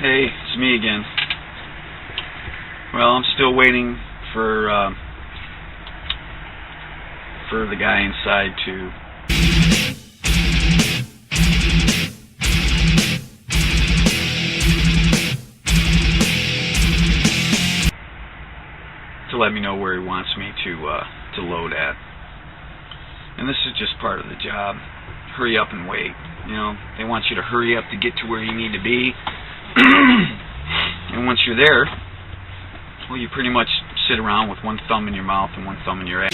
Hey, it's me again. Well, I'm still waiting for the guy inside to let me know where he wants me to load at. And this is just part of the job. Hurry up and wait. You know, they want you to hurry up to get to where you need to be. And once you're there, well, you pretty much sit around with one thumb in your mouth and one thumb in your ass.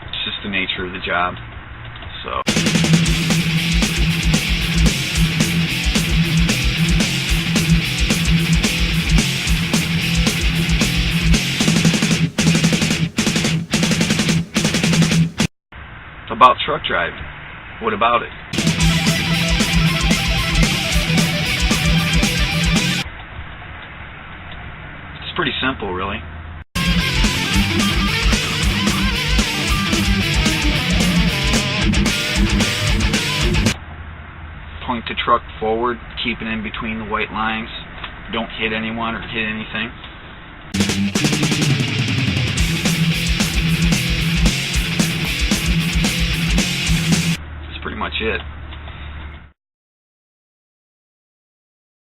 It's just the nature of the job. So. About truck driving. What about it? It's pretty simple, really. Point the truck forward, keep it in between the white lines. Don't hit anyone or hit anything. Pretty much it.